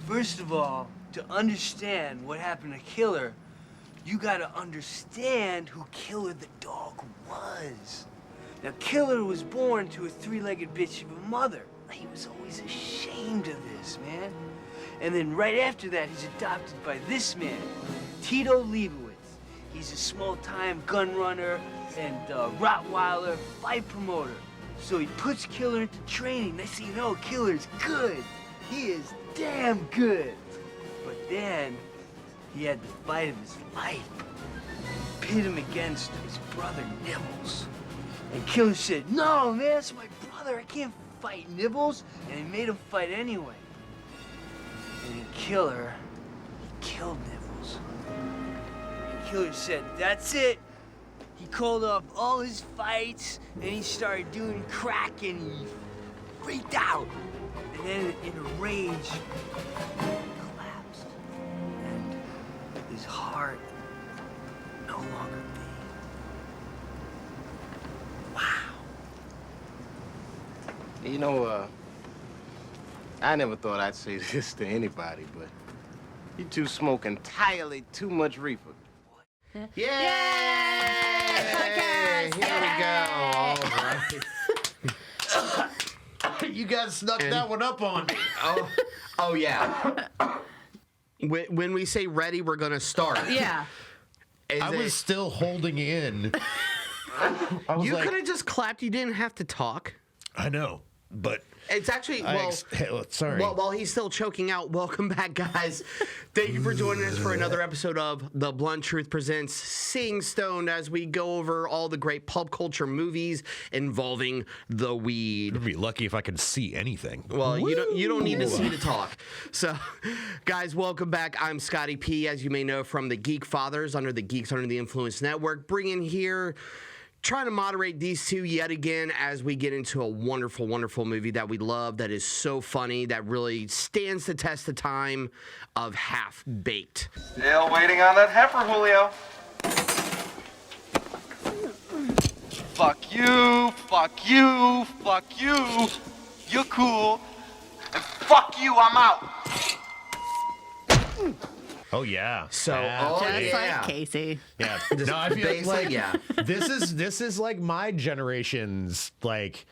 First of all, to understand what happened to Killer, you gotta understand who Killer the dog was. Now, Killer was born to a three-legged bitch of a mother. He was always ashamed of this, man. And then right after that, he's adopted by this man, Tito Leibowitz. He's a small-time gun runner and Rottweiler fight promoter. So he puts Killer into training. Next thing you know, Killer's good. He is damn good. But then, he had the fight of his life. Pit him against his brother Nibbles. And Killer said, "No, man, that's my brother. I can't fight Nibbles." And he made him fight anyway. And then Killer killed Nibbles. And Killer said, "That's it." He called off all his fights, and he started doing crack, and he freaked out. And then in a rage, collapsed. And his heart no longer beat. Wow. You know, I never thought I'd say this to anybody, but you two smoke entirely too much reefer. Yay! Here we go. All right. You guys snuck that one up on me. Oh yeah. When we say ready, we're gonna start. Yeah. I was still holding in. You could have just clapped. You didn't have to talk. I know, but it's actually sorry. While he's still choking out, welcome back, guys. Thank you for joining us for another episode of The Blunt Truth Presents Seeing Stoned, as we go over all the great pulp culture movies involving the weed. I'd be lucky if I could see anything. Well, you don't need to see to talk. So, guys, welcome back. I'm Scotty P, as you may know from the Geek Fathers under the Geeks Under the Influence Network, bringing here. Trying to moderate these two yet again as we get into a wonderful, wonderful movie that we love, that is so funny, that really stands the test of time of Half-Baked. Still waiting on that heifer, Julio. Fuck you, fuck you, fuck you. You're cool. And fuck you, I'm out. Oh yeah. So, Just like Casey. Yeah. No, I feel like yeah. this is like my generation's like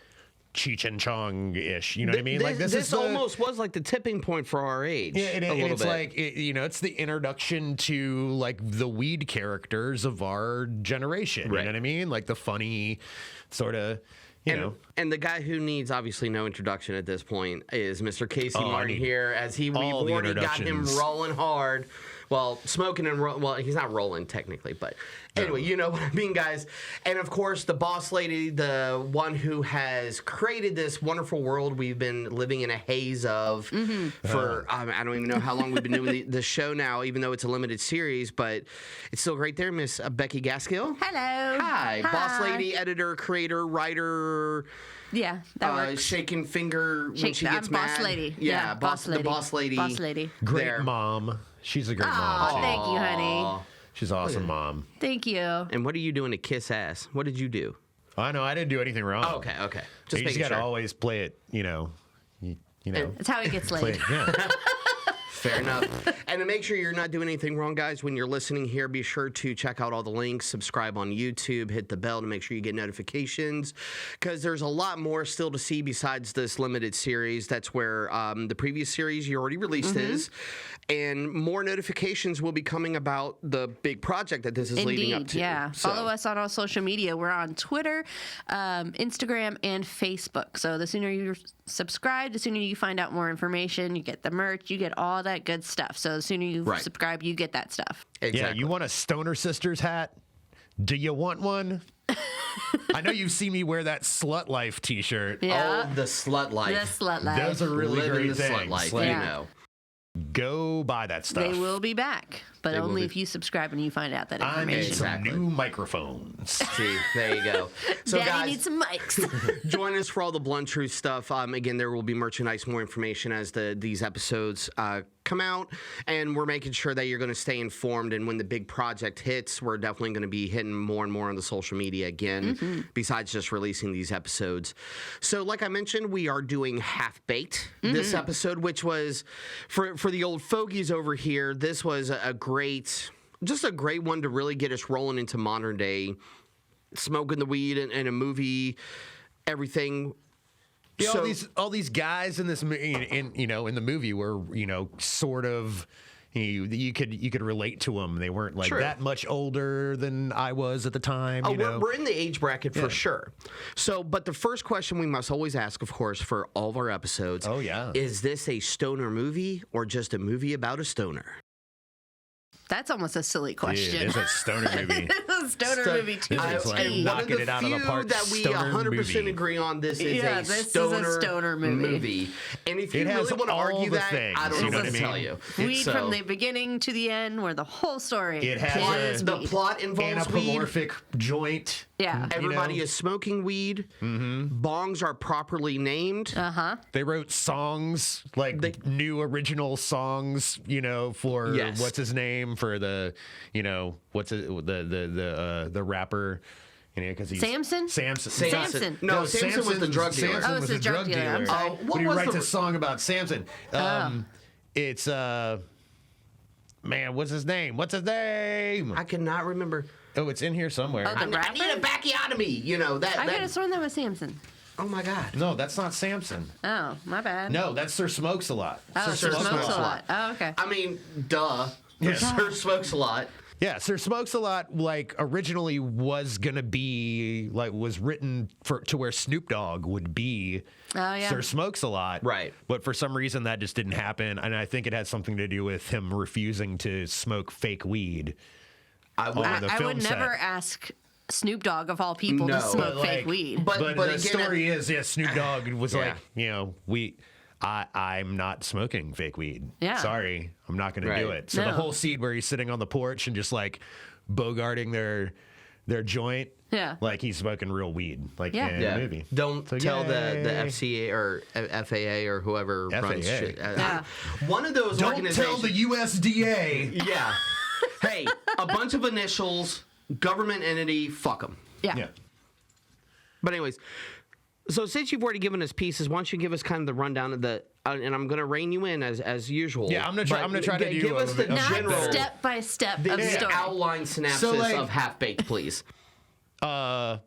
Cheech and Chong ish. You know what I mean? Like this is almost was like the tipping point for our age. Yeah, and it's bit. like it's the introduction to like the weed characters of our generation. Right. You know what I mean? Like the funny sort of. You know. And the guy who needs obviously no introduction at this point is Mr. Casey Martin here, as we've already got him rolling hard. Well, smoking and well, he's not rolling technically, but anyway, you know what I mean, guys. And of course, the boss lady, the one who has created this wonderful world we've been living in a haze of for I don't even know how long we've been doing the show now, even though it's a limited series, but it's still right there, Miss Becky Gaskill. Hello. Hi, boss lady, editor, creator, writer. Yeah, that works. Shaking finger when she gets mad. Boss lady. Yeah, boss lady. The boss lady. Boss lady. Great mom. She's a great mom. Oh, thank you, honey. She's awesome, mom. Thank you. And what are you doing to kiss ass? What did you do? I know I didn't do anything wrong. Oh, okay. Just you gotta always play it. You know. That's how he gets laid. Yeah. Fair enough. And to make sure you're not doing anything wrong, guys, when you're listening here, be sure to check out all the links, subscribe on YouTube, hit the bell to make sure you get notifications, because there's a lot more still to see besides this limited series. That's where the previous series you already released is, and more notifications will be coming about the big project that this is leading up to. Yeah. So, follow us on all social media. We're on Twitter, Instagram, and Facebook. So the sooner you subscribe, the sooner you find out more information. You get the merch, you get all that good stuff. So the sooner you subscribe, you get that stuff. Exactly. Yeah, you want a Stoner Sisters hat? Do you want one? I know you've seen me wear that Slut Life t-shirt. Yeah. Oh, the Slut Life. The Slut Life. That's a really Living great the thing. Slut Life, Like, you know. Go buy that stuff. They will be back, but only if you subscribe and you find out that I need information. some new microphones. See, there you go. So, Daddy guys, needs some mics. join us for all the Blunt Truth stuff. Again, there will be merchandise, more information as these episodes come out, and we're making sure that you're going to stay informed. And when the big project hits, we're definitely going to be hitting more and more on the social media again, besides just releasing these episodes. So, like I mentioned, we are doing Half Baked this episode, which was for the old fogies over here. This was a great one to really get us rolling into modern day smoking the weed and a movie, everything. Yeah, all these guys in this in the movie were sort of you could relate to them. They weren't like that much older than I was at the time. We're in the age bracket for sure. So, but the first question we must always ask, of course, for all of our episodes. Oh yeah, is this a stoner movie or just a movie about a stoner? That's almost a silly question. Dude, it's a stoner movie. It's a stoner movie too. This is like knocking it out of the park. That we 100% agree on. This is a stoner movie. And if you really want to argue that, I don't know what to tell you. Weed from the beginning to the end, where the whole story. It has the plot involves anthropomorphic joint. Yeah, everybody is smoking weed. Bongs are properly named. They wrote songs new original songs. For what's his name, for the the rapper. Because he's Samson. No, Samson was the drug dealer. It's the drug dealer. But he writes a song about Samson. It's man, what's his name? I cannot remember. Oh, it's in here somewhere. Oh, I need a bacchiotomy. I could have sworn that was Samson. Oh my God. No, that's not Samson. Oh, my bad. No, that's Sir Smokes-a-Lot. Oh, Sir Smokes-a-Lot. Oh, okay. I mean, duh. Yeah. Sir Smokes-a-Lot. Yeah, Sir Smokes-a-Lot, originally was gonna be was written to where Snoop Dogg would be Sir Smokes-a-Lot. Right. But for some reason that just didn't happen, and I think it had something to do with him refusing to smoke fake weed. I would never ask Snoop Dogg of all people to smoke fake weed. But the story is, Snoop Dogg was I'm not smoking fake weed. Yeah. Sorry, I'm not going to do it. So the whole scene where he's sitting on the porch and just bogarting their joint, he's smoking real weed, in the movie. Don't tell the FCA or FAA or whoever runs shit. One of those organizations. Don't tell the USDA. Yeah. Hey, a bunch of initials, government entity, fuck them. Yeah. But anyways, so since you've already given us pieces, why don't you give us kind of the rundown of the, and I'm going to rein you in as usual. Yeah, I'm going to try to give us the general step by step of the story. Outline synopsis of Half Baked, please. 4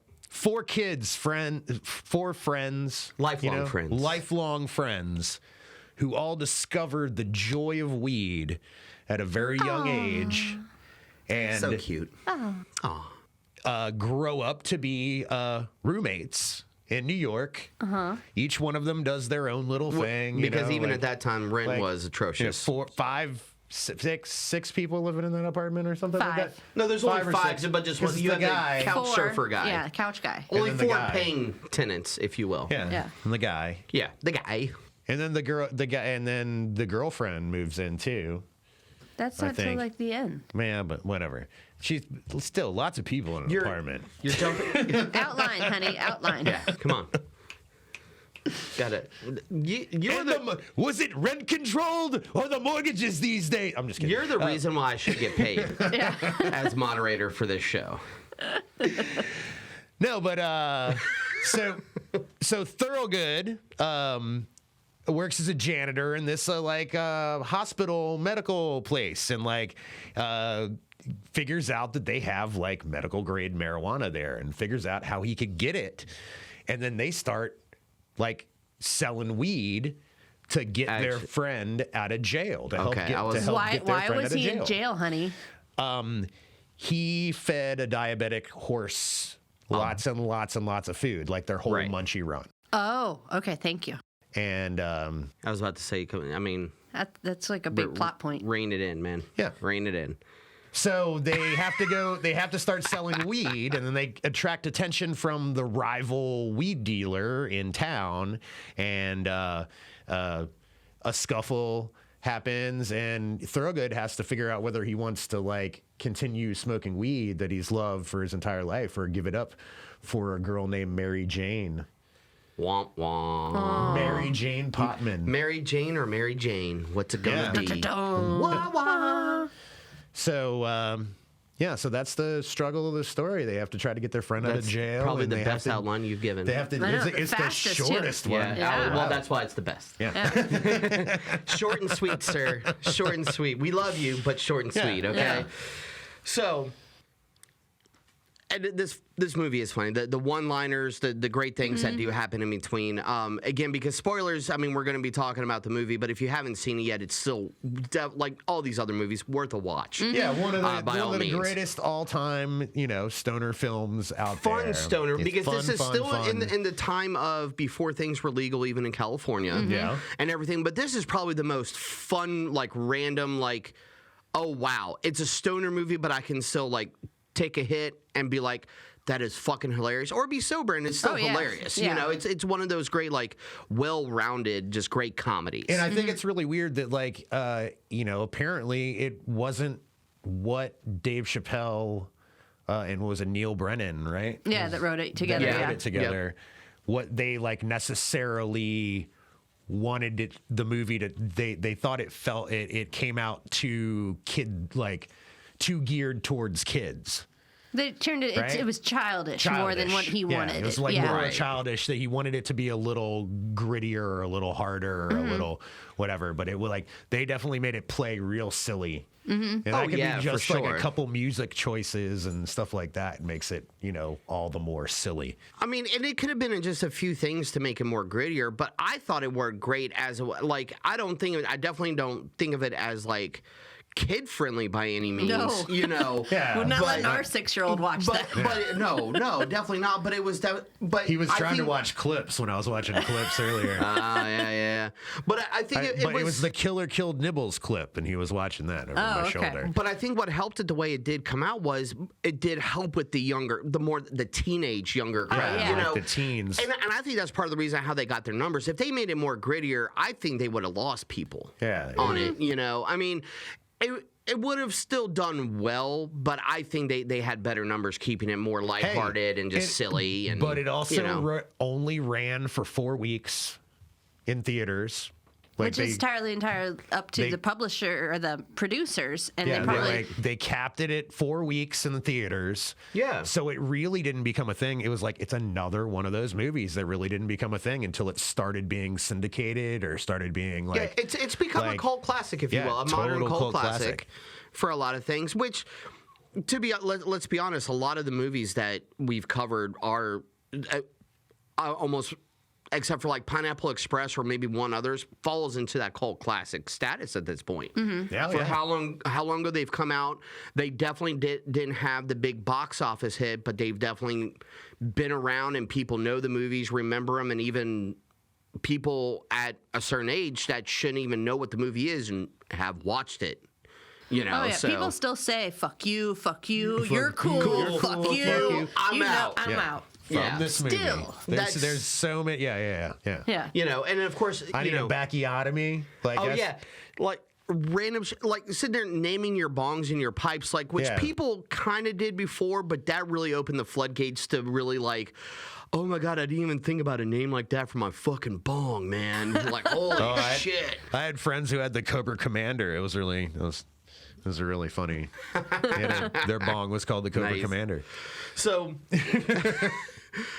friends, lifelong friends, who all discovered the joy of weed at a very young age, and so cute. Grow up to be roommates in New York. Each one of them does their own little thing. Because even at that time, rent was atrocious. 4, 5, 6 people living in that apartment or something like that. No, there's only 5, but just one. You have the couch surfer guy. Yeah, couch guy. Only 4 paying tenants, if you will. Yeah. And the guy. Yeah, the guy. And then the girlfriend moves in too. That's not till the end. Man, but whatever. She's still lots of people in an apartment. You're jumping. Outline, honey. Outline. Yeah, come on. Got it. Was it rent controlled or the mortgages these days? I'm just kidding. You're the reason why I should get paid as moderator for this show. No, but so Thorogood works as a janitor in this hospital medical place, and figures out that they have medical grade marijuana there, and figures out how he could get it, and then they start selling weed to get their friend out of jail. Why was he in jail, honey? He fed a diabetic horse lots and lots and lots of food, their whole munchie run. Oh, okay, thank you. And I was about to say, I mean, that's a big plot point. Rein it in, man. Yeah, rein it in. So they have to start selling weed, and then they attract attention from the rival weed dealer in town, and a scuffle happens, and Thorogood has to figure out whether he wants to continue smoking weed that he's loved for his entire life, or give it up for a girl named Mary Jane. Womp womp. Mary Jane Potman. Mary Jane or Mary Jane? What's it gonna be? Wah, wah. So, so that's the struggle of the story. They have to try to get their friend out of jail. Probably and the they best have to, outline you've given. They have to. It's the fastest, shortest one. Yeah. Well, that's why it's the best. Yeah. Short and sweet, sir. Short and sweet. We love you, but short and sweet. Okay. Yeah. So, and this movie is funny. The one-liners, the great things that do happen in between. Again, because spoilers. I mean, we're going to be talking about the movie, but if you haven't seen it yet, it's still like all these other movies, worth a watch. Yeah, one of the means. greatest all-time, stoner films out there. Fun stoner, It's because this is still fun. in the time of before things were legal, even in California, and everything. But this is probably the most fun, like random, like, oh wow, it's a stoner movie, but I can still like take a hit and be like, that is fucking hilarious, or be sober and it's still hilarious. Yeah. It's one of those great, like, well-rounded, just great comedies. And I think it's really weird that, like, apparently it wasn't what Dave Chappelle and what was it, Neil Brennan, right? Yeah, that wrote it together. Wrote it together. What they like necessarily wanted it, the movie to. They thought it came out too too geared towards kids. They turned it. Right? It was childish more than what he wanted. It was like more childish. That he wanted it to be a little grittier, or a little harder, or a little whatever. But it was like they definitely made it play real silly. And that could be just like a couple music choices and stuff like that. It makes it, all the more silly. I mean, and it could have been in just a few things to make it more grittier, but I thought it worked great as like I definitely don't think of it as like kid friendly by any means. No. Yeah. We're not letting our 6-year-old watch that. But no, definitely not. But it was but He was trying to watch clips when I was watching clips earlier. Yeah. But I think it was the Killer Killed Nibbles clip, and he was watching that over my shoulder. But I think what helped it the way it did come out was it did help with the teenage younger crowd. Like the teens. And I think that's part of the reason how they got their numbers. If they made it more grittier, I think they would have lost people on it. I mean, it would have still done well, but I think they had better numbers keeping it more lighthearted and just silly. But it also only ran for 4 weeks in theaters. Which is entirely up to the publisher or the producers, and they capped it at 4 weeks in the theaters. Yeah, so it really didn't become a thing. It was like it's another one of those movies that really didn't become a thing until it started being syndicated or started being like it's become a cult classic, if you will, a modern cult classic for a lot of things. Which, let's be honest, a lot of the movies that we've covered are almost, except for like Pineapple Express or maybe one others, falls into that cult classic status at this point. How long ago they've come out, they definitely didn't have the big box office hit, but they've definitely been around and people know the movies, remember them, and even people at a certain age that shouldn't even know what the movie is and have watched it. So people still say "fuck you, you're cool, fuck you, I'm out." I'm out. From this movie. Still. There's so many. Yeah. And of course, I need a bacchiotomy. Like random, like sitting there naming your bongs and your pipes, like which people kind of did before, but that really opened the floodgates to really like, oh my God, I didn't even think about a name like that for my fucking bong, man. Like, holy shit. I had friends who had the Cobra Commander. It was really funny. Their bong was called the Cobra Commander. So,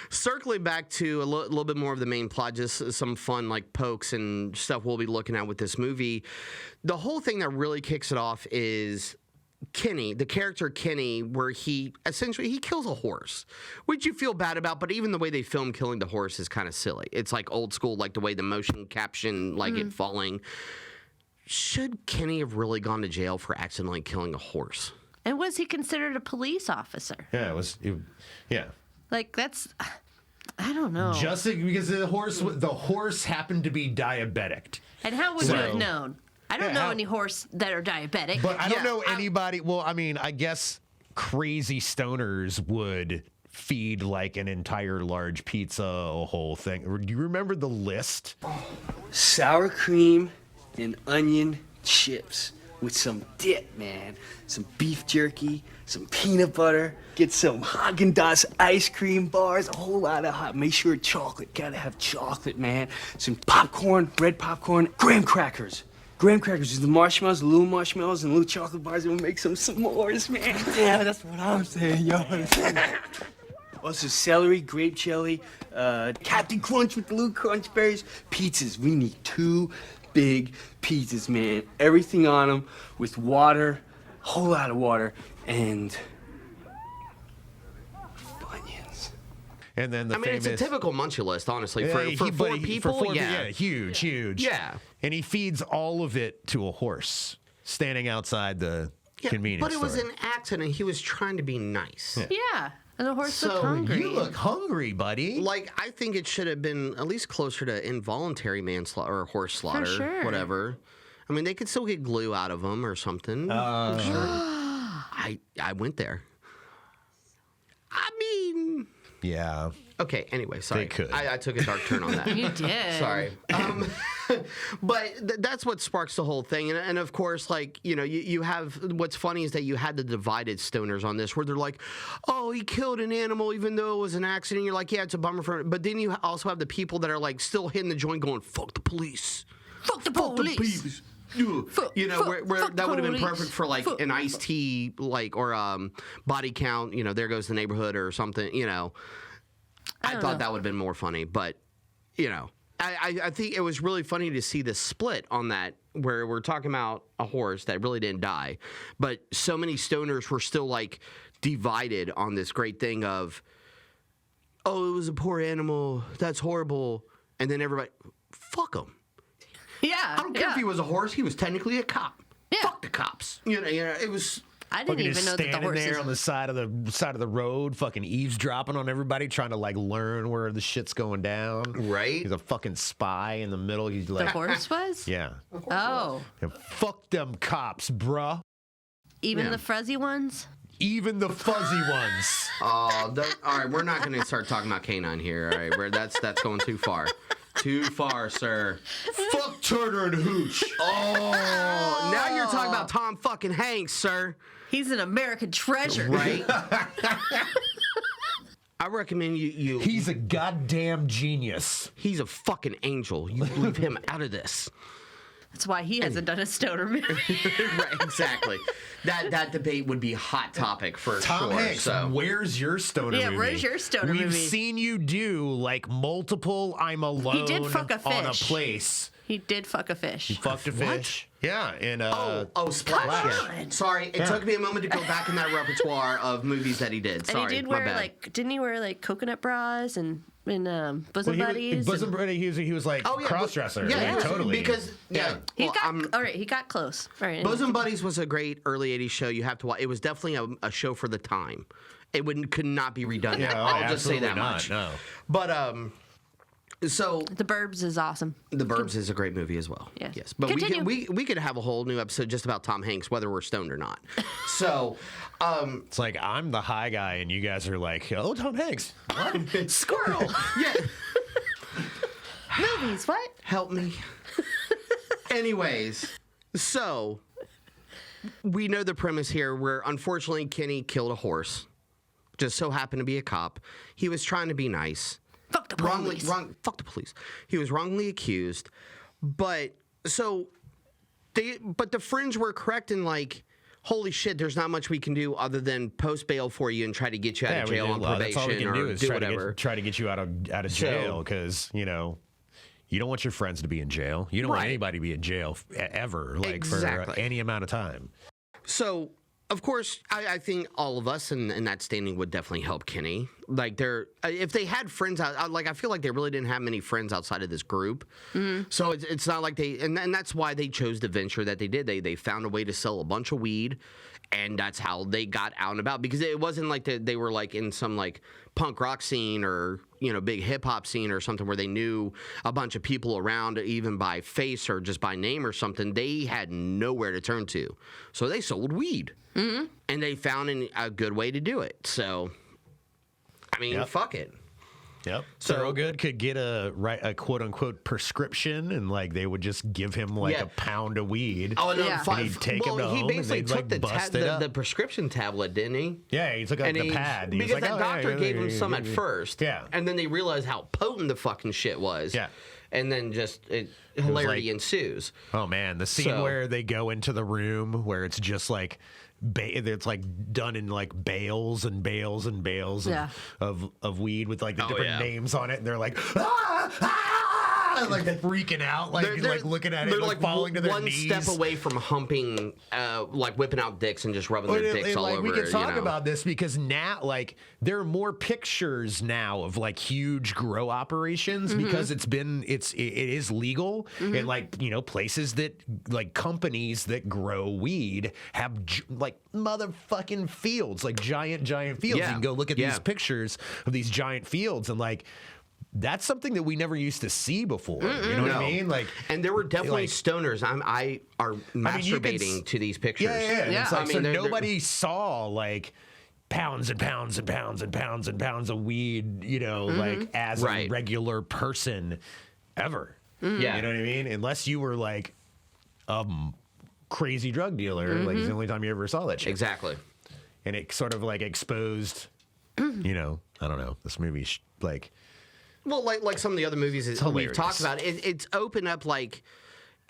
circling back to a little bit more of the main plot, just some fun like pokes and stuff we'll be looking at with this movie. The whole thing that really kicks it off is Kenny, the character Kenny, where he kills a horse, which you feel bad about, but even the way they film killing the horse is kind of silly. It's like old school, like the way the motion caption, like it falling. Should Kenny have really gone to jail for accidentally killing a horse? And was he considered a police officer? Yeah, it was. Like that's, I don't know. Just because the horse happened to be diabetic. And how would you have known? I don't know any horse that are diabetic. But I don't know anybody. Well, I mean, I guess crazy stoners would feed like an entire large pizza, a whole thing. Do you remember the list? Sour cream and onion chips with some dip, man. Some beef jerky, some peanut butter. Get some Haagen-Dazs ice cream bars, a whole lot of hot. Make sure chocolate. Gotta have chocolate, man. Some popcorn, red popcorn, graham crackers. Graham crackers is the marshmallows, the little marshmallows, and little chocolate bars, and we'll make some s'mores, man. Yeah, that's what I'm saying, yo. Also, celery, grape jelly, Captain Crunch with the little crunch berries. Pizzas, we need 2 big pizzas, man. Everything on them with water, whole lot of water, and Funyuns. And then the famous... it's a typical Munchie list, honestly. For 4 people, yeah, huge. Yeah. And he feeds all of it to a horse standing outside the convenience store. But it was an accident. He was trying to be nice. Yeah. And the horse looked hungry. You look hungry, buddy. Like, I think it should have been at least closer to involuntary manslaughter or horse slaughter, whatever. I mean, they could still get glue out of them or something. Sure. I went there. I mean... Yeah. Okay, anyway, sorry. They could. I took a dark turn on that. You did. Sorry. But that's what sparks the whole thing. And of course, like, you have, what's funny is that you had the divided stoners on this where they're like, oh, he killed an animal even though it was an accident. You're like, yeah, it's a bummer for him. But then you also have the people that are like still hitting the joint going, fuck the police. Fuck the police. Where that would have been perfect for like an iced tea, like, or body count, there goes the neighborhood or something, I thought that would have been more funny, but, I think it was really funny to see the split on that, where we're talking about a horse that really didn't die, but so many stoners were still like divided on this great thing of, oh, it was a poor animal, that's horrible, and then everybody, fuck him. Yeah. I don't care if he was a horse, he was technically a cop. Yeah. Fuck the cops. It was... I didn't even know that the horse there on the side of the road, fucking eavesdropping on everybody, trying to like learn where the shit's going down. Right? He's a fucking spy in the middle. He's like, the horse was? Yeah. Oh. Yeah, fuck them cops, bruh. Even the fuzzy ones? Even the fuzzy ones. Oh, all right. We're not going to start talking about canine here. All right, that's going too far. Too far, sir. Fuck Turner and Hooch. Oh, now you're talking about Tom fucking Hanks, sir. He's an American treasure. Right? I recommend you... He's a goddamn genius. He's a fucking angel. You leave him out of this. That's why he hasn't done a stoner movie. Right, exactly. That debate would be a hot topic for Tom sure. Hanks, where's your stoner movie? Yeah, where's your stoner movie? We've seen you do like multiple I'm alone He did fuck a fish. on a place. He did fuck a fish. He fucked a fish. Yeah, in Splash. Yeah. Sorry, it took me a moment to go back in that repertoire of movies that he did. Sorry, and he did wear didn't he wear like coconut bras and bosom buddies? Bosom buddies. He was like cross-dresser. Yeah, totally. Because all right, he got close. All right. Bosom Buddies was a great early '80s show. You have to watch. It was definitely a show for the time. It could not be redone. Yeah, I'll just say that much. No. But so The Burbs is awesome. The Burbs is a great movie as well. Yes. But we could have a whole new episode just about Tom Hanks, whether we're stoned or not. So it's like I'm the high guy and you guys are like, oh, Tom Hanks. What? Squirrel. Yeah. Movies, what? Help me. Anyways, so we know the premise here where unfortunately Kenny killed a horse. Just so happened to be a cop. He was trying to be nice. Fuck the police. Fuck the police. He was wrongly accused, but the fringe were correct in like, holy shit, there's not much we can do other than post bail for you and try to get you out of jail on probation. That's all we can do is whatever. try to get you out of jail because you don't want your friends to be in jail. You don't want anybody to be in jail ever, for any amount of time. So. Of course, I think all of us in that standing would definitely help Kenny. Like, if they had friends out, like, I feel like they really didn't have many friends outside of this group. Mm-hmm. So it's not like and that's why they chose the venture that they did. They found a way to sell a bunch of weed, and that's how they got out and about. Because it wasn't like they were like in some like punk rock scene or big hip hop scene or something where they knew a bunch of people around, even by face or just by name or something. They had nowhere to turn to, so they sold weed. Mm-hmm. And they found a good way to do it. So, I mean, fuck it. Yep. So Thorogood could get a quote unquote prescription, and like they would just give him like a pound of weed. Oh no! Yeah. And he'd take him home. He basically and took they'd, like, the prescription tablet, didn't he? Yeah, he took the pad. He was Because like, that "Oh, doctor yeah, gave yeah, him yeah, some yeah, at yeah." first. Yeah. And then they realized how potent the fucking shit was. Yeah. And then hilarity like- ensues. Oh man, the scene where they go into the room where it's just like it's like done in like bales and bales and bales of weed with like the different names on it, and they're like like freaking out, like looking at it, like falling to their knees. One step away from humping, like whipping out dicks and just rubbing their dicks all over. We can talk about this because now, like, there are more pictures now of like huge grow operations because it is legal, and like places that like companies that grow weed have like motherfucking fields, like giant fields. You can go look at these pictures of these giant fields, and like, that's something that we never used to see before. You know what I mean? Like, and there were definitely stoners. I are masturbating to these pictures. Yeah. It's like, I mean, nobody saw like pounds and pounds and pounds and pounds and pounds of weed, like as a regular person ever. Yeah. You know what I mean? Unless you were like a crazy drug dealer, like it's the only time you ever saw that shit. Exactly. And it sort of like exposed, I don't know, this movie like. Well, like some of the other movies that we've hilarious. talked about, it's opened up like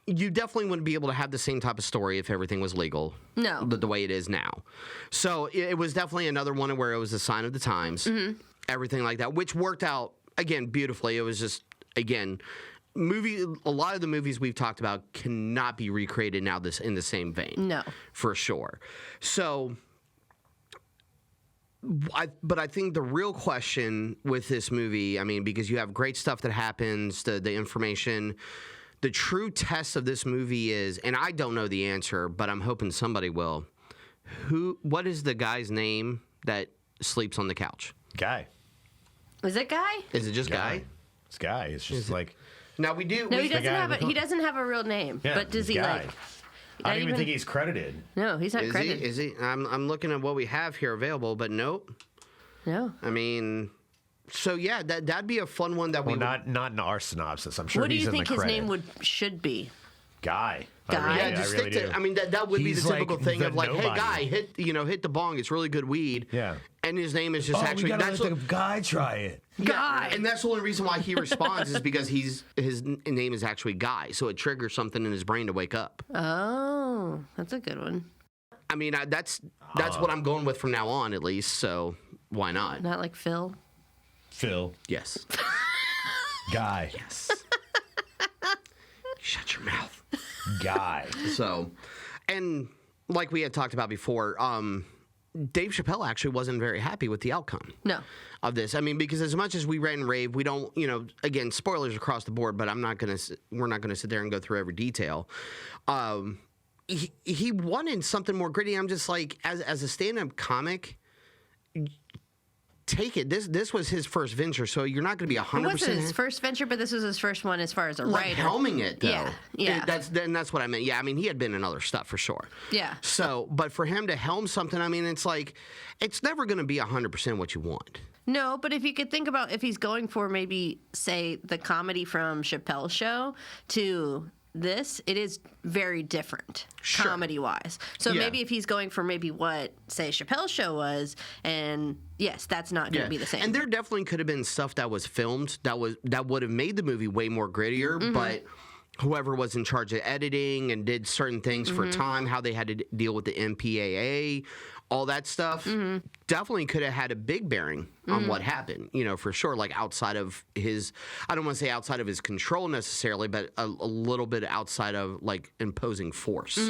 you definitely wouldn't be able to have the same type of story if everything was legal. No. The way it is now. So it was definitely another one where it was a sign of the times, everything like that, which worked out, again, beautifully. It was just, again, a lot of the movies we've talked about cannot be recreated now in the same vein. No. For sure. So... But I think the real question with this movie, I mean, because you have great stuff that happens, the information, the true test of this movie is, and I don't know the answer, but I'm hoping somebody will. What is the guy's name that sleeps on the couch? Guy. Is it Guy? Is it just Guy? It's Guy. It's just like. Now we do. No, he doesn't have a real name. Yeah, but does he Guy. like? I don't even think he's credited. No, he's not credited. Is he? I'm looking at what we have here available, but nope. No. I mean, so yeah, that'd be a fun one that we not in our synopsis. I'm sure. What do he's you in think the his credit. name should be? Guy. Guy? Yeah, just stick to. I mean, that would He's be the typical like thing the of like, nobody. hey, Guy, hit the bong. It's really good weed. Yeah. And his name is just We actually. gotta That's let what, the guy try it. Guy, and that's the only reason why he responds is because his name is actually Guy, so it triggers something in his brain to wake up. Oh, that's a good one. I mean, that's what I'm going with from now on, at least. So why not? Not like Phil. Phil. Yes. Guy. Yes. Shut your mouth. Guy. So, and like we had talked about before, Dave Chappelle actually wasn't very happy with the outcome. No. Of this. I mean, because as much as we rant and rave, we don't, again, spoilers across the board, but we're not going to sit there and go through every detail. He wanted something more gritty. I'm just like, as a stand-up comic, take it. This was his first venture, so you're not going to be 100%. It wasn't his first venture, but this was his first one as far as a like writer. helming it, though. Yeah. That's what I meant. Yeah, I mean, he had been in other stuff for sure. Yeah. So, but for him to helm something, I mean, it's like, it's never going to be 100% what you want. No, but if you could think about if he's going for maybe, say, the comedy from Chappelle's show to this, it is very different comedy-wise. So maybe if he's going for maybe what, say, Chappelle's show was, and yes, that's not going to be the same. And there definitely could have been stuff that was filmed that would have made the movie way more grittier, but whoever was in charge of editing and did certain things for time, how they had to deal with the MPAA, all that stuff, definitely could have had a big bearing on what happened, for sure. Like outside of his, I don't want to say outside of his control necessarily, but a little bit outside of like imposing force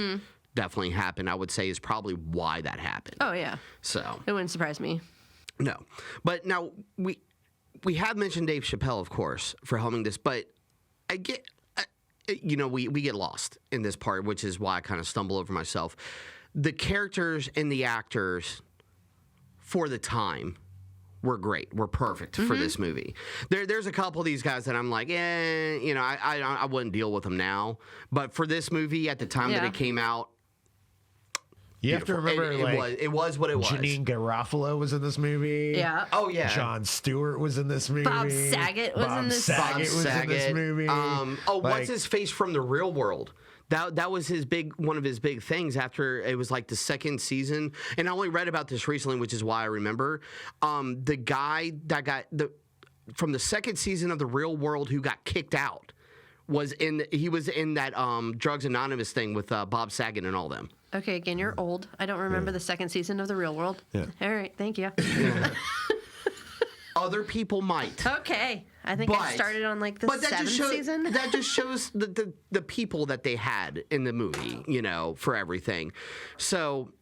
definitely happened, I would say is probably why that happened. Oh, yeah. So. It wouldn't surprise me. No. But now we have mentioned Dave Chappelle, of course, for helming this, but I get, we get lost in this part, which is why I kind of stumble over myself. The characters and the actors for the time were great, were perfect for this movie. There's a couple of these guys that I'm like, I wouldn't deal with them now. But for this movie at the time that it came out, You have to remember, it was what it was. Janine Garofalo was in this movie. Yeah. Oh yeah. John Stewart was in this movie. Bob Saget was in this. Saget was in this movie. What's his face from The Real World? That was one of his big things after it was like the second season. And I only read about this recently, which is why I remember. The guy that got from the second season of The Real World who got kicked out was in that Drugs Anonymous thing with Bob Saget and all them. Okay, again, you're old. I don't remember the second season of The Real World. Yeah. All right, thank you. Other people might. Okay, I think I started on like the seventh season. That just shows the people that they had in the movie, for everything. So,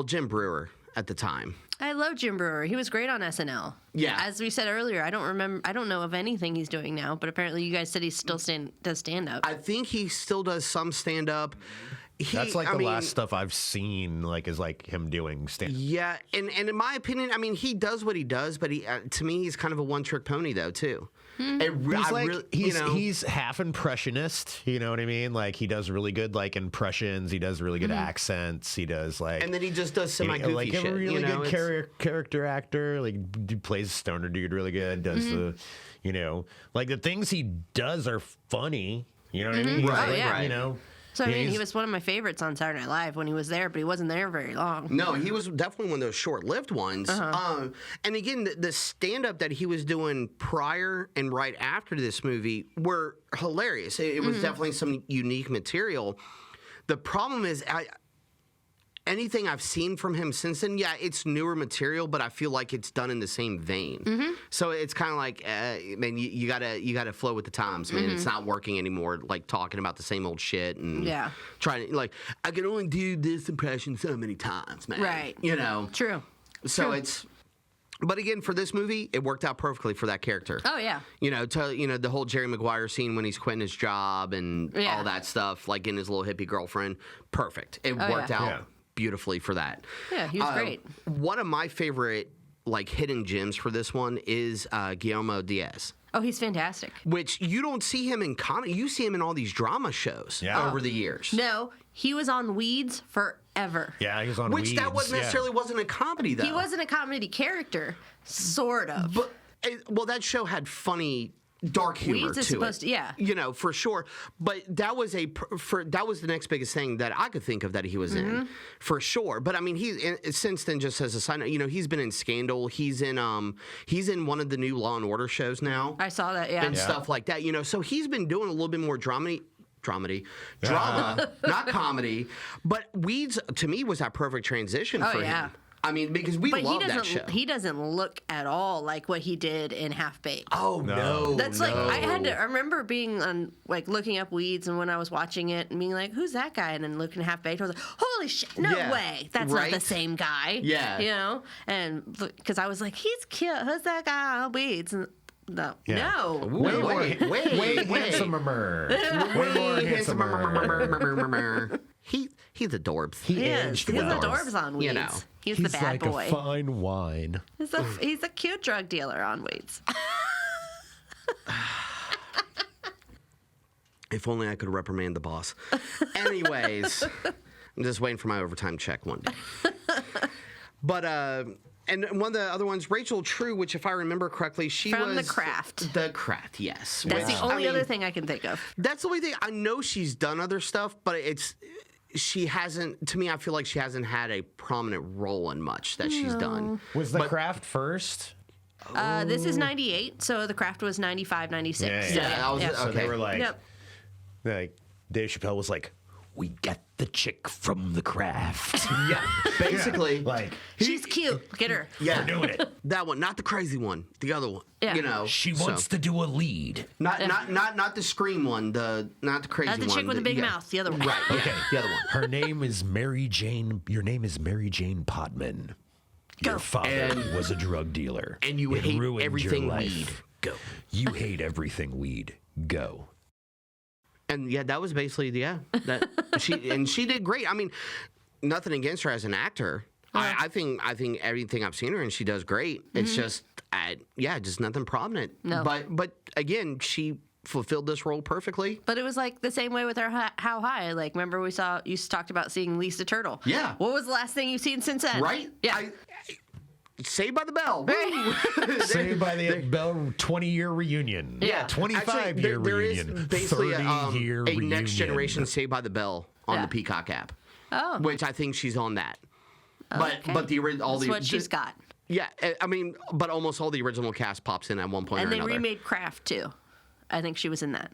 Jim Brewer at the time. I love Jim Brewer. He was great on SNL. Yeah. As we said earlier, I don't know of anything he's doing now, but apparently you guys said he still does stand up. I think he still does some stand up. That's like the last stuff I've seen, is him doing stand up. Yeah, and in my opinion, he does what he does, but to me, he's kind of a one-trick pony, though, too. He's half impressionist, you know what I mean? He does really good impressions, he does really good accents, he does and then he just does semi-goofy shit. A really good character actor, plays a stoner dude really good, does the things he does are funny, you know what I mean? Right. So, he was one of my favorites on Saturday Night Live when he was there, but he wasn't there very long. No, he was definitely one of those short-lived ones. And again, the stand-up that he was doing prior and right after this movie were hilarious. It was definitely some unique material. The problem is, anything I've seen from him since then, it's newer material, but I feel like it's done in the same vein. So it's kind of like, man, you gotta flow with the times, man. It's not working anymore. Talking about the same old shit and trying to I can only do this impression so many times, man. Right. True. So it's. But again, for this movie, it worked out perfectly for that character. Oh yeah. The whole Jerry Maguire scene when he's quitting his job and all that stuff, in his little hippie girlfriend, perfect. It worked out beautifully for that. Yeah, he was great. One of my favorite hidden gems for this one is Guillermo Diaz. Oh, he's fantastic. Which you don't see him in comedy. You see him in all these drama shows over the years. No, he was on Weeds forever. Yeah, he was on Weeds. Which that necessarily wasn't a comedy, though. He wasn't a comedy character, sort of. But that show had funny dark humor Weeds is to supposed it. To, for sure. But that was that was the next biggest thing that I could think of that he was in, for sure. But since then, just as a side note, he's been in Scandal. He's in one of the new Law and Order shows now. I saw that, and stuff like that. So he's been doing a little bit more drama, not comedy. But Weeds to me was that perfect transition for him. Because we love that show. He doesn't look at all like what he did in Half Baked. Oh no, that's I remember being on looking up Weeds, and when I was watching it and being like, "Who's that guy?" and then looking at Half Baked, I was like, "Holy shit, no way, that's not the same guy." Yeah, and because I was like, "He's cute. Who's that guy on Weeds?" And no. Way handsomer. Way more handsomer. He's adorbs. He is. He's adorbs on Weeds. He's the bad boy. He's like a fine wine. He's a cute drug dealer on Weeds. If only I could reprimand the boss. Anyways, I'm just waiting for my overtime check one day. But and one of the other ones, Rachel True, which if I remember correctly, she was from The Craft. The Craft, yes. That's the only other thing I can think of. That's the only thing. I know she's done other stuff, but she hasn't. To me, I feel like she hasn't had a prominent role in much that she's done. Was The Craft first? This is 98, so The Craft was 95, 96. So they were like Dave Chappelle was like, "We got the chick from The Craft." Yeah, basically. She's cute. Get her. Yeah, we're doing it. That one, not the crazy one. The other one. Yeah. She wants to do a lead. Not the Scream one. Not the crazy one. Not the chick with the big mouth. The other one. Right. Okay. The other one. Her name is Mary Jane. Your name is Mary Jane Podman. Your father was a drug dealer, and you hate everything weed. Go. You hate everything weed. Go. And that was basically that she did great. Nothing against her as an actor. I think everything I've seen her and she does great. It's just just nothing prominent. No. But again, she fulfilled this role perfectly. But it was like the same way with our How High. Like, remember you talked about seeing Lisa Turtle. Yeah. What was the last thing you've seen since then? Right? Yeah. Saved by the Bell. Saved by the Bell 20-year reunion. Yeah. 25-year there reunion. is basically 30-year a reunion. next generation Saved by the Bell on Yeah. the Peacock app. Oh. Which I think she's on that. Okay. But That's what she's got. Yeah, I mean, but almost all the original cast pops in at one point And or they another. remade Craft, too. I think she was in that.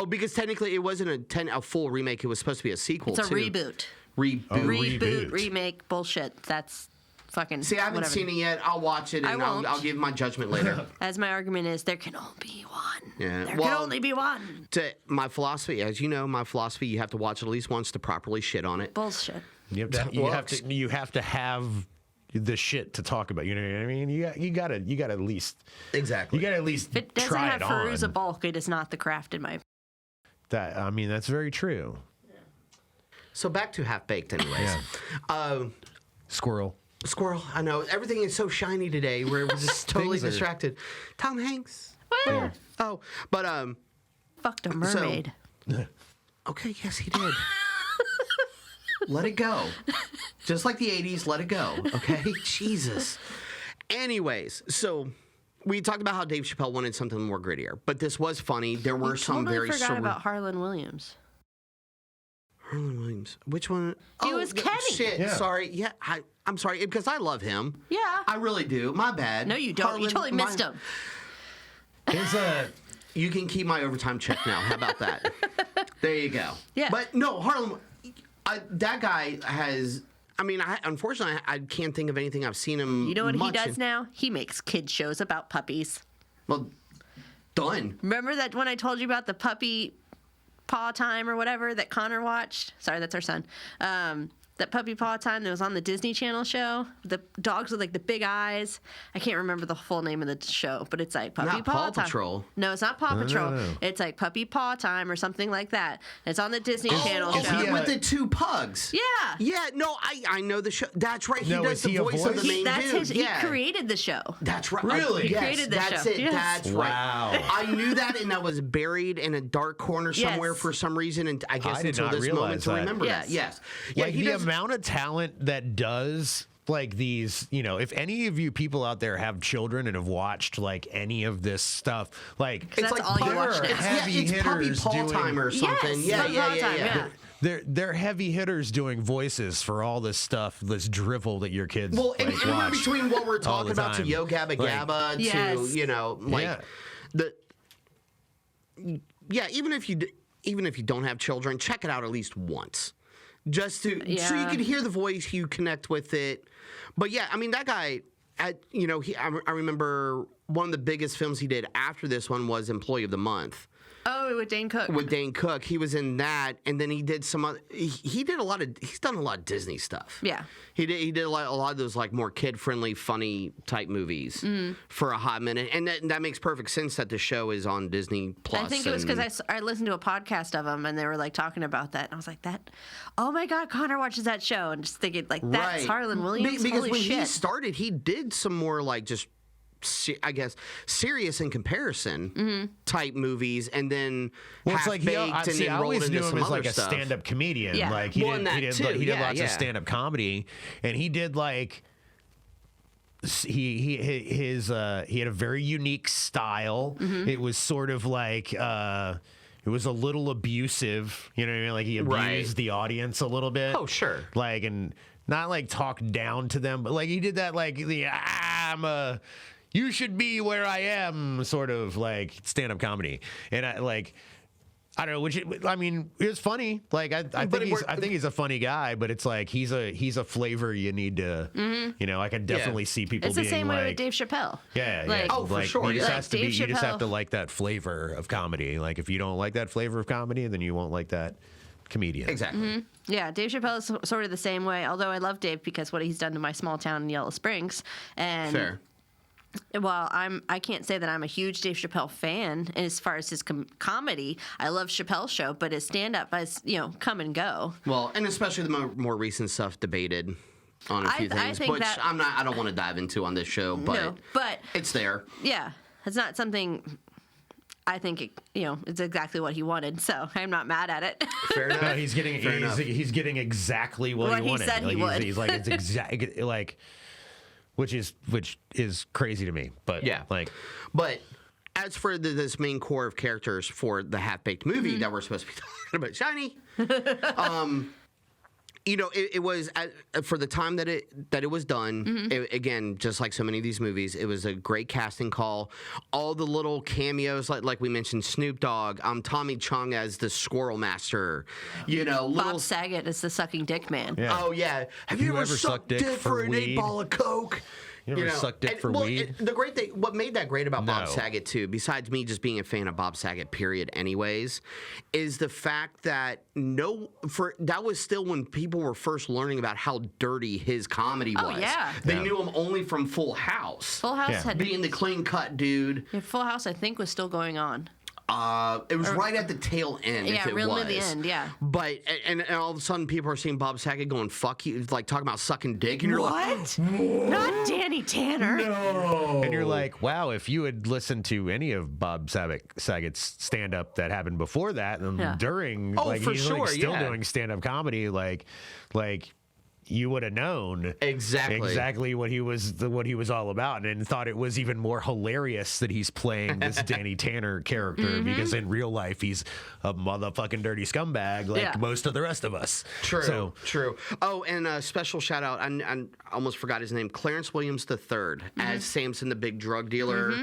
Because technically it wasn't a full remake. It was supposed to be a sequel, It's a too. reboot. Reboot. Remake, bullshit. That's fucking See, I haven't whatever. seen it yet. I'll watch it, and won't. I'll give my judgment later. As my argument is, there can only be one. Yeah, There well, can only be one. My philosophy, as you know, you have to watch it at least once to properly shit on it. Bullshit. You have to have the shit to talk about. You know what I mean? You got to at least Exactly. You got to at least If it doesn't try have it Fairuza on. Balk, it is not the Craft in my. That's very true. So back to Half Baked, anyways. Squirrel. Squirrel, I know. Everything is so shiny today. We're just totally distracted. Tom Hanks. Well, Oh, but fucked a mermaid. okay, yes, he did. Let it go. Just like the 80s, let it go. Okay? Jesus. Anyways, so we talked about how Dave Chappelle wanted something more grittier, but this was funny. There were some totally very forgot about Harlan Williams. Harlan Williams. Which one? He was Kenny. Shit. Yeah. Sorry. Yeah, I'm sorry because I love him. Yeah. I really do. My bad. No, you don't. You Harlan, totally missed him. You can keep my overtime check now. How about that? There you go. Yeah. But no, Harlan. That guy has. I mean, unfortunately, I can't think of anything I've seen him. You know what he much does in. now? He makes kid shows about puppies. Well, done. Remember that when I told you about the puppy paw time or whatever that Connor watched? Sorry, that's our son. That puppy paw time that was on the Disney Channel show. The dogs with like the big eyes. I can't remember the full name of the show, but it's like Puppy Not Paw Paw Time. Patrol. No, it's not Paw Patrol. no. It's like Puppy Paw Time or something like that. It's on the Disney Channel Oh, show. with the two pugs. Yeah. Yeah, no, I know the show. That's right. He No, does is the he a voice of the voice? main That's dude. his. Yeah. He created the show. That's right. Really? He Yes, created the that's show. it. Yes. That's Wow. right. I knew that, and that was buried in a dark corner somewhere Yes. for some reason, and I guess I did until not this moment realize to that. remember Yes. that. Yes. Yeah, Like he the does. amount of talent that does like these, if any of you people out there have children and have watched like any of this stuff, like That's all you watch now. heavy it's Puppy hitters Paw doing Time or something. Yes, yeah, Puppy yeah, Paw yeah, Time, yeah. yeah. they're heavy hitters doing voices for all this stuff, this drivel that your kids Well, and in watch between what we're all talking the about to time. Yo Gabba Gabba Yes. to Yeah. even if you don't have children, check it out at least once, just so you Yeah. can hear the voice, you connect with it. But yeah, I mean that guy, I remember one of the biggest films he did after this one was Employee of the Month. Oh, with Dane Cook. With Dane Cook, he was in that, and then he did some other. He's done a lot of Disney stuff. Yeah. he did a lot of those like more kid friendly, funny type movies for a hot minute, and that makes perfect sense that the show is on Disney Plus. I think it was because I listened to a podcast of them and they were like talking about that, and I was like, oh my God, Connor watches that show, and just thinking like that's Harlan Williams. Because Holy when shit. he started, he did some more like just. I guess serious in comparison type movies, and then Well, it's half like baked, I and then rolled always into knew him some as other like a stuff. stand-up comedian. Yeah. Like he Well, and that did too. lots Yeah, of yeah. stand-up comedy, and he did like he had a very unique style. It was sort of like it was a little abusive. You know what I mean? Like he abused Right. the audience a little bit. Oh, sure. Like and not like talk down to them, but like he did that like you should be where I am sort of like stand-up comedy, and I don't know, it was funny. Like I think he's a funny guy, but it's like he's a flavor you need to, I can definitely see people It's the being same like, way with Dave Chappelle. yeah, Like- yeah. Oh, for like, sure, You just, yeah. has to Dave be, you just have Chappelle. to like that flavor of comedy. Like if you don't like that flavor of comedy, then you won't like that comedian. Exactly. Yeah, Dave Chappelle is sort of the same way. Although I love Dave because what he's done to my small town in Yellow Springs, and Fair. Well, I can't say that I'm a huge Dave Chappelle fan as far as his comedy. I love Chappelle's show, but his stand-up has come and go. Well, and especially the more recent stuff debated on a few I things, think which that- I don't want to dive into on this show, but No, but it's there. yeah, it's not something I think it's exactly what he wanted, so I'm not mad at it. Fair enough. No, he's getting exactly what he wanted. Said he would. He's like it's exact like, which is crazy to me. But yeah, but as for this main core of characters for the Half-Baked movie that we're supposed to be talking about, Shiny. It was for the time that it was done. Again, just like so many of these movies, it was a great casting call. All the little cameos, like we mentioned, Snoop Dogg, Tommy Chung as the Squirrel Master. Bob Saget is the sucking dick man. Yeah. Oh yeah, have you ever sucked dick for an 8-ball of coke? You ever sucked dick for weed? The great thing, what made that great about Bob Saget too, besides me just being a fan of Bob Saget, period, anyways, is the fact that that was still when people were first learning about how dirty his comedy was. Oh yeah, they knew him only from Full House. Full House had being the clean cut dude. Yeah, Full House, I think, was still going on. It was right at the tail end. Yeah, real near the end. Yeah. But and all of a sudden, people are seeing Bob Saget going "fuck you," like talking about sucking dick, and you're what? Not Danny Tanner. No. And you're like, wow, if you had listened to any of Bob Saget's stand up that happened before that, and during, for he's sure, still doing stand up comedy, like. You would have known exactly what he was all about, and thought it was even more hilarious that he's playing this Danny Tanner character because in real life he's a motherfucking dirty scumbag like most of the rest of us. True. Oh, and a special shout out. I almost forgot his name. Clarence Williams III as Samson, the big drug dealer.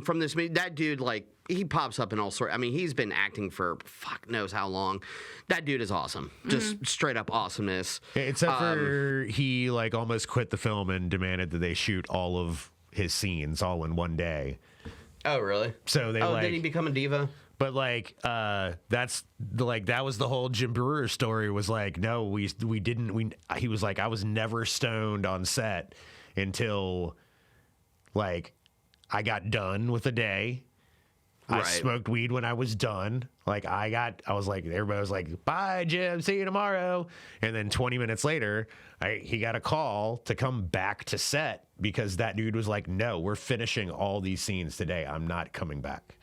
From this movie, that dude he pops up in all sorts. I mean, he's been acting for fuck knows how long. That dude is awesome. Just straight up awesomeness. Except for he almost quit the film and demanded that they shoot all of his scenes all in one day. Oh, really? So they did he become a diva? But that was the whole Jim Breuer story. Was no, we didn't. He was I was never stoned on set until I got done with the day. I smoked weed when I was done. Everybody was like, bye, Jim, see you tomorrow. And then 20 minutes later, he got a call to come back to set because that dude was like, no, we're finishing all these scenes today. I'm not coming back.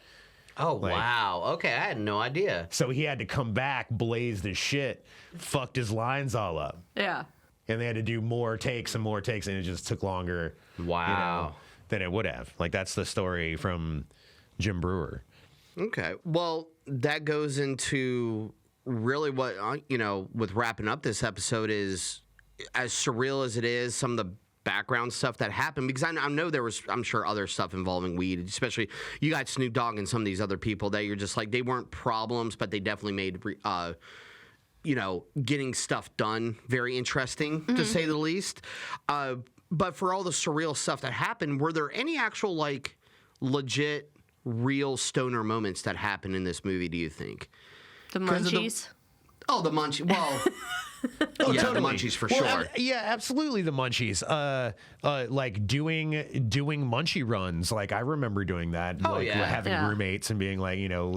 Oh, wow. Okay, I had no idea. So he had to come back, blazed his shit, fucked his lines all up. Yeah. And they had to do more takes, and it just took longer. Wow. Than it would have. That's the story from Jim Breuer. Okay. Well, that goes into really what, with wrapping up this episode is, as surreal as it is, some of the background stuff that happened, because I know there was, I'm sure, other stuff involving weed, especially you got Snoop Dogg and some of these other people that you're just they weren't problems, but they definitely made, getting stuff done very interesting, to say the least. But for all the surreal stuff that happened, were there any actual, legit real stoner moments that happen in this movie, do you think? The munchies? The munchies. Well, totally. The munchies for sure. Yeah, absolutely the munchies. Doing munchie runs. I remember doing that. Having roommates and being all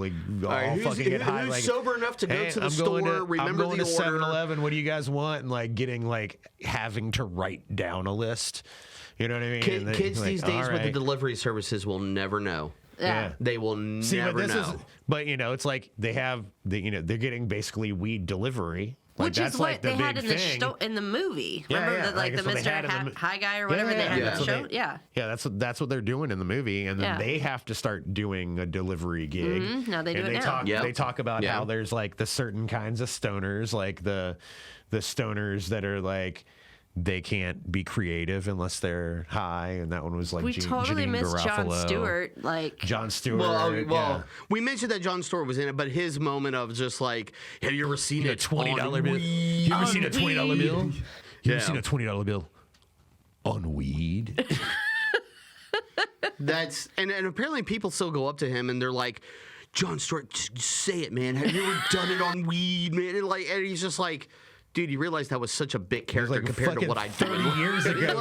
fucking get high. Who's sober enough to go to the store, remember I'm going the to order. 7-Eleven, what do you guys want? And having to write down a list. You know what I mean? Kids these days with the delivery services will never know. Yeah. They will never know. But it's they're getting basically weed delivery. Which is what they had in the movie. Remember the Mr. High Guy or whatever they had in the show? Yeah, that's what they're doing in the movie, and then they have to start doing a delivery gig. Now they do it now. They talk about how there's the certain kinds of stoners, the stoners that are they can't be creative unless they're high, and that one was we totally Janine missed Jon Garofalo. Stewart. Jon Stewart. Well, we mentioned that Jon Stewart was in it, but his moment of just have you ever seen a $20 bill? You ever seen a $20 bill? You ever seen a $20 bill on weed? That's and apparently people still go up to him and they're like, Jon Stewart, just say it, man. Have you ever done it on weed, man? And he's just like, dude, you realize that was such a big character compared to what I did 30 years ago.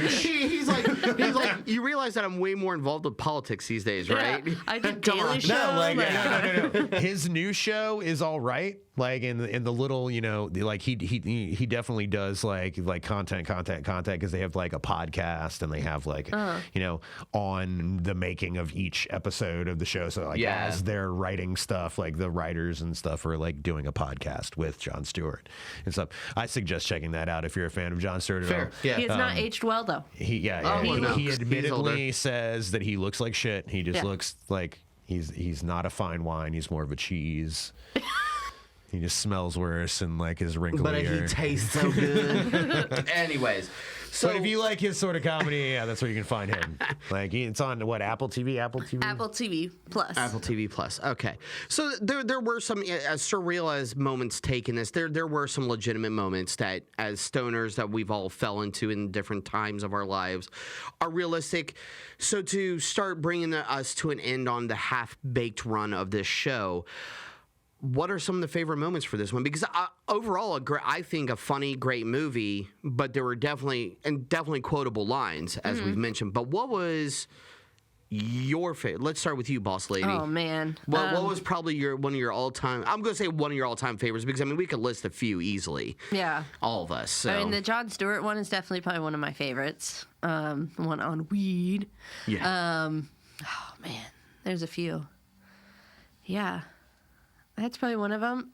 He's like, you realize that I'm way more involved with politics these days, right? I did Daily Show. No. His new show is all right. Like in the little, you know, like he definitely does like content because they have like a podcast and they have like you know, on the making of each episode of the show. So like as they're writing stuff, like the writers and stuff are like doing a podcast with Jon Stewart and stuff. I suggest checking that out if you're a fan of Jon Stewart. Fair, yeah. He has not aged well though. He admittedly says that he looks like shit. He just looks like he's not a fine wine. He's more of a cheese. He just smells worse and like his wrinklier. But he tastes so good. Anyways, so but if you like his sort of comedy, yeah, that's where you can find him. Like it's on what, Apple TV? Apple TV Plus. Apple TV Plus. Okay. So there were some as surreal as moments taken this. There were some legitimate moments that as stoners that we've all fell into in different times of our lives are realistic. So to start bringing us to an end on the half-baked run of this show, what are some of the favorite moments for this one? Because overall, I think a funny, great movie, but there were definitely quotable lines, as we've mentioned. But what was your favorite? Let's start with you, boss lady. Oh, man. What was probably one of your all-time... I'm going to say one of your all-time favorites, because, I mean, we could list a few easily. Yeah. All of us. So. I mean, the Jon Stewart one is definitely probably one of my favorites. One on weed. Yeah. Oh, man. There's a few. Yeah. That's probably one of them.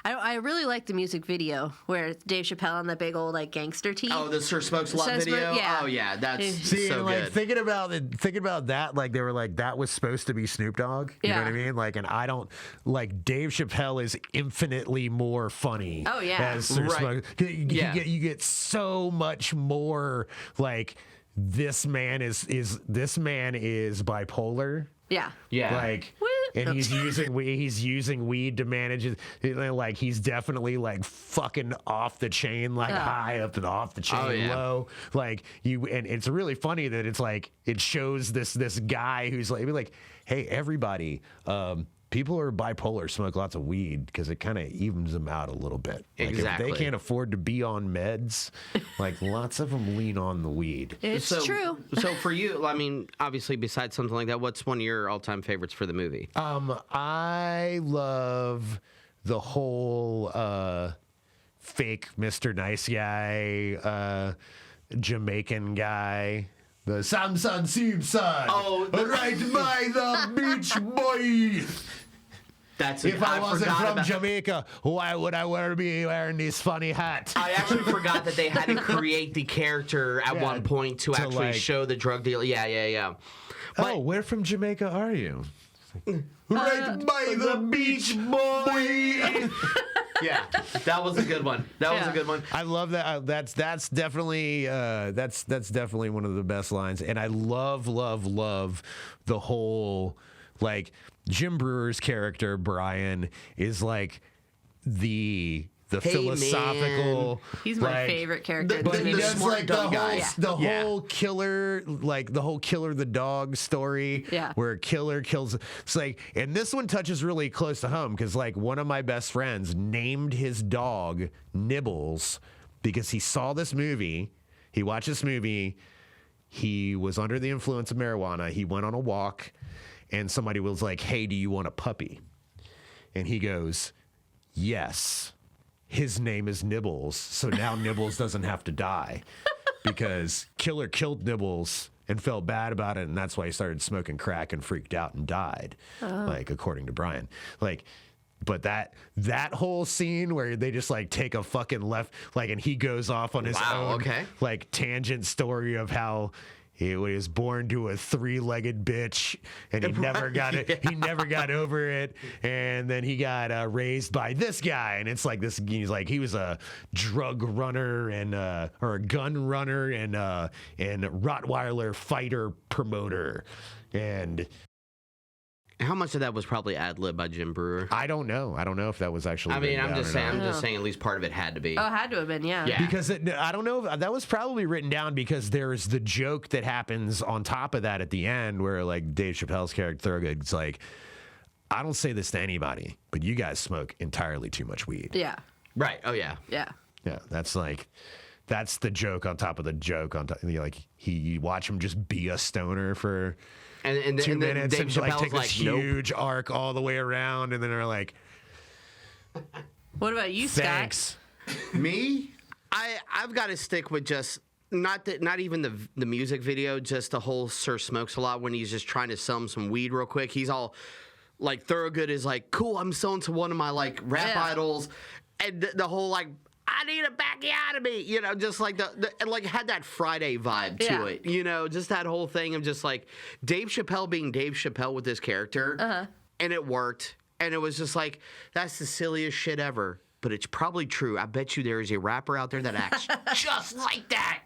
I really like the music video where Dave Chappelle on the big old like gangster tee. Oh, the Sir Smokes Love video. Yeah. Oh yeah, that's See, so like good. thinking about that, like they were like that was supposed to be Snoop Dogg. You know what I mean? Like, and I don't like Dave Chappelle is infinitely more funny. Oh yeah, as Sir Smokes. You get so much more like this man is bipolar. Yeah. Yeah. Like, and he's using weed to manage it. Like he's definitely like fucking off the chain, like high up and off the chain low. Like and it's really funny that it's like it shows this guy who's like, hey everybody, people who are bipolar smoke lots of weed because it kind of evens them out a little bit. Like exactly. If they can't afford to be on meds, like lots of them lean on the weed. It's true. So for you, I mean, obviously, besides something like that, what's one of your all-time favorites for the movie? I love the whole fake Mr. Nice Guy, Jamaican guy. The Samson Simpson. Oh, right by the beach, boy. That's if I wasn't from Jamaica, why would I be wearing this funny hat? I actually forgot that they had to create the character at one point to actually like, show the drug deal. Yeah. But, where from Jamaica are you? Right by the beach, boy. Yeah, that was a good one. That was a good one. I love that. That's definitely that's definitely one of the best lines. And I love the whole like Jim Brewer's character Brian is like the philosophical. Man. He's my favorite character. But he does like the whole whole killer, like the whole Killer the dog story. Yeah. Where Killer kills. It's like, and this one touches really close to home because like one of my best friends named his dog Nibbles because he saw this movie. He watched this movie. He was under the influence of marijuana. He went on a walk, and somebody was like, "Hey, do you want a puppy?" And he goes, "Yes." His name is Nibbles, so now Nibbles doesn't have to die because Killer killed Nibbles and felt bad about it, and that's why he started smoking crack and freaked out and died, like according to Brian. Like, but that whole scene where they just like take a fucking left, like, and he goes off on his own like tangent story of how he was born to a three-legged bitch, and he never got it. He never got over it, and then he got raised by this guy, and it's like this. He's like he was a drug runner and or a gun runner and Rottweiler fighter promoter, and. How much of that was probably ad-lib by Jim Brewer? I don't know. I don't know if that was actually. I mean, I'm just saying. At least part of it had to be. Oh, it had to have been, yeah. Because I don't know. That was probably written down because there's the joke that happens on top of that at the end, where like Dave Chappelle's character Thurgood's like, "I don't say this to anybody, but you guys smoke entirely too much weed." Yeah. Right. Oh yeah. Yeah. Yeah. That's the joke on top of the joke on top. Like you watch him just be a stoner for. And 2 minutes Dave and like Chappelle's take this huge arc all the way around, and then they're like, What about you, Scott? Thanks. Me? I've got to stick with just not even the music video, just the whole Sir Smokes a Lot when he's just trying to sell him some weed real quick. He's all like, Thorogood is like, cool, I'm selling to one of my like rap idols, and the whole like, I need a Bacchiotomy, you know, just like and like had that Friday vibe to it, you know, just that whole thing of just like Dave Chappelle being Dave Chappelle with this character, and it worked, and it was just like, that's the silliest shit ever. But it's probably true. I bet you there is a rapper out there that acts just like that.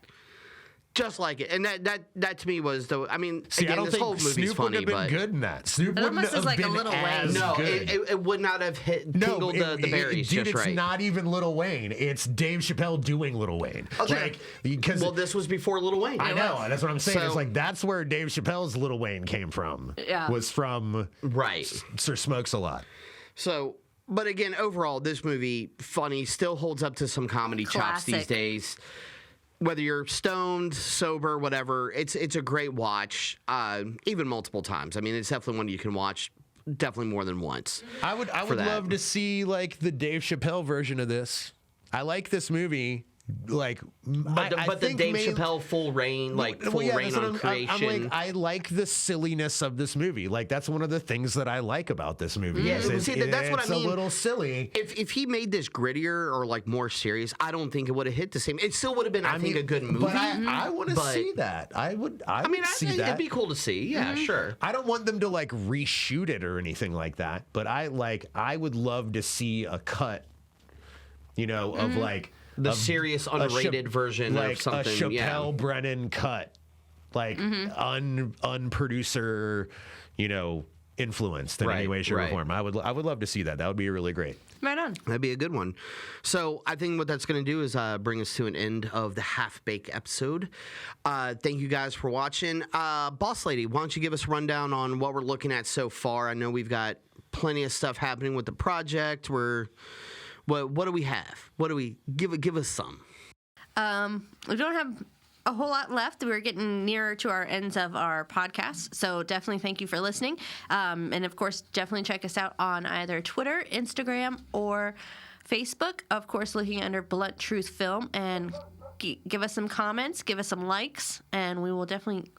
Just like it. And that to me was the, I mean, See, again, I don't this think whole movie's Snoop funny, would have but been good in that. Snoop wouldn't almost have is like a been Lil as Wayne. no, good. it would not have tingled the berries dude, just it's right. not even Lil Wayne. It's Dave Chappelle doing Lil Wayne. Okay. Like, because Well, this was before Lil Wayne. I know. That's what I'm saying. So- It's like that's where Dave Chappelle's Lil Wayne came from. Yeah. Was from Right. Sir Smokes a Lot. So, but again, overall, this movie, funny, still holds up to some comedy chops these Classic. days. Whether you're stoned, sober, whatever, it's a great watch, even multiple times. I mean, it's definitely one you can watch definitely more than once. I would that. love to see like the Dave Chappelle version of this. I like this movie. Like, But the Dave Chappelle full reign, like full reign that's what on creation. I'm like, I like the silliness of this movie. Like, that's one of the things that I like about this movie. Yeah, is see, that's what I mean. It's a little silly. If he made this grittier or like more serious, I don't think it would have hit the same. It still would have been, I think, a good movie. But I want to but- see that. I would see think that. it'd be cool to see. Yeah, sure. I don't want them to like reshoot it or anything like that, but I would love to see a cut, you know, of like The serious, unrated version like of something. a Chappelle Yeah. Brennan cut, like unproducer, you know, influenced in any Right, way, shape, or right. form. I would love to see that. That would be really great. Right on. That'd be a good one. So I think what that's going to do is bring us to an end of the half-baked episode. Thank you guys for watching. Boss Lady, why don't you give us a rundown on what we're looking at so far? I know we've got plenty of stuff happening with the project. What do we have? What do we give us some? We don't have a whole lot left. We're getting nearer to our ends of our podcast, so definitely thank you for listening. And of course, definitely check us out on either Twitter, Instagram, or Facebook. Of course, looking under Blunt Truth Film, and give us some comments, give us some likes, and we will definitely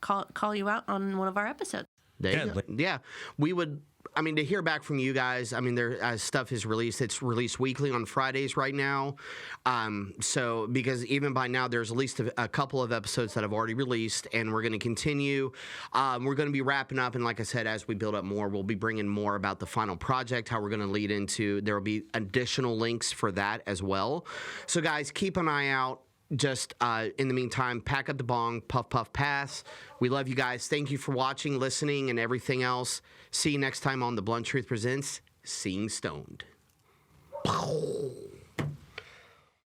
call you out on one of our episodes. There you go. Yeah, we would. I mean, to hear back from you guys, I mean, as stuff is released, it's released weekly on Fridays right now. So, because even by now, there's at least a couple of episodes that have already released, and we're going to continue. We're going to be wrapping up, and like I said, as we build up more, we'll be bringing more about the final project, how we're going to lead into. There will be additional links for that as well. So, guys, keep an eye out. Just in the meantime, pack up the bong, puff, puff, pass. We love you guys. Thank you for watching, listening, and everything else. See you next time on The Blunt Truth Presents Seeing Stoned.